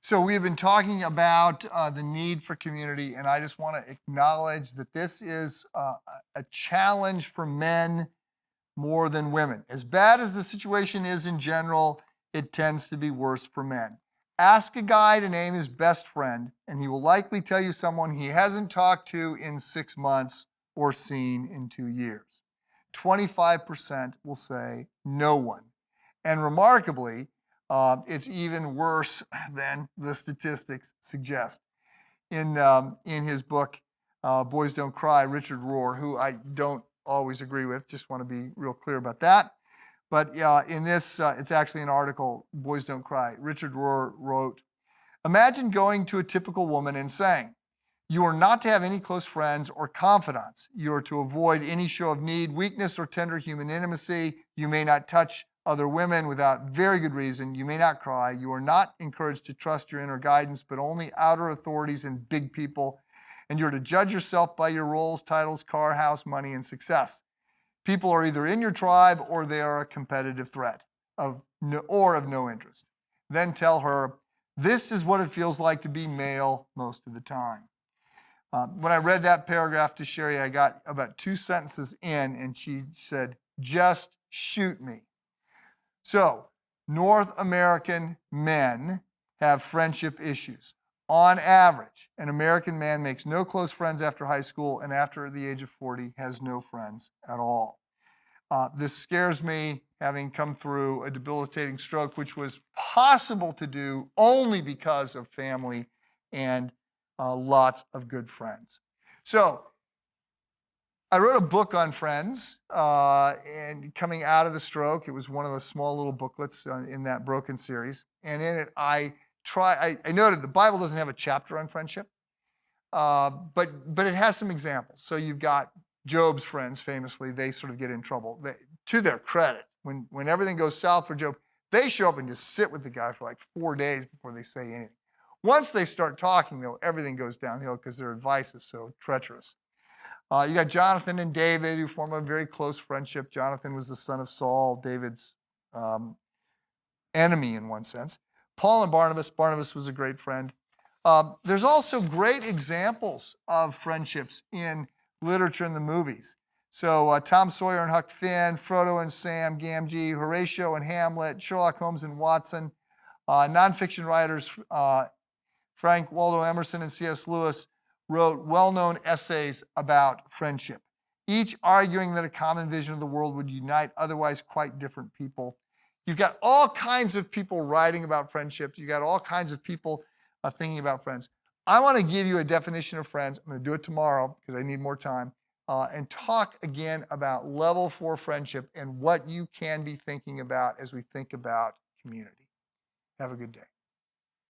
So we've been talking about the need for community, and I just want to acknowledge that this is a challenge for men more than women. As bad as the situation is in general, it tends to be worse for men. Ask a guy to name his best friend, and he will likely tell you someone he hasn't talked to in 6 months or seen in 2 years. 25% will say no one. And remarkably, it's even worse than the statistics suggest. In his book, Boys Don't Cry, Richard Rohr, who I don't always agree with, just want to be real clear about that. But in this, it's actually an article, Boys Don't Cry. Richard Rohr wrote, imagine going to a typical woman and saying, you are not to have any close friends or confidants. You are to avoid any show of need, weakness, or tender human intimacy. You may not touch other women without very good reason. You may not cry. You are not encouraged to trust your inner guidance, but only outer authorities and big people. And you're to judge yourself by your roles, titles, car, house, money, and success. People are either in your tribe or they are a competitive threat of no interest. Then tell her, this is what it feels like to be male most of the time. When I read that paragraph to Sherry, I got about 2 sentences in, and she said, just shoot me. So, North American men have friendship issues. On average, an American man makes no close friends after high school, and after the age of 40 has no friends at all. This scares me, having come through a debilitating stroke, which was possible to do only because of family and lots of good friends. So I wrote a book on friends, and coming out of the stroke, it was one of those small little booklets in that Broken series. And in it, I noted the Bible doesn't have a chapter on friendship, but it has some examples. So you've got Job's friends, famously, they sort of get in trouble. To their credit, when everything goes south for Job, they show up and just sit with the guy for like 4 days before they say anything. Once they start talking, though, everything goes downhill because their advice is so treacherous. You got Jonathan and David, who form a very close friendship. Jonathan was the son of Saul, David's enemy in one sense. Paul and Barnabas. Barnabas was a great friend. There's also great examples of friendships in literature and the movies. So Tom Sawyer and Huck Finn, Frodo and Sam Gamgee, Horatio and Hamlet, Sherlock Holmes and Watson. Nonfiction writers Frank Waldo Emerson and C.S. Lewis wrote well-known essays about friendship, each arguing that a common vision of the world would unite otherwise quite different people. You've got all kinds of people writing about friendship. You've got all kinds of people thinking about friends. I want to give you a definition of friends. I'm going to do it tomorrow because I need more time, and talk again about level 4 friendship and what you can be thinking about as we think about community. Have a good day.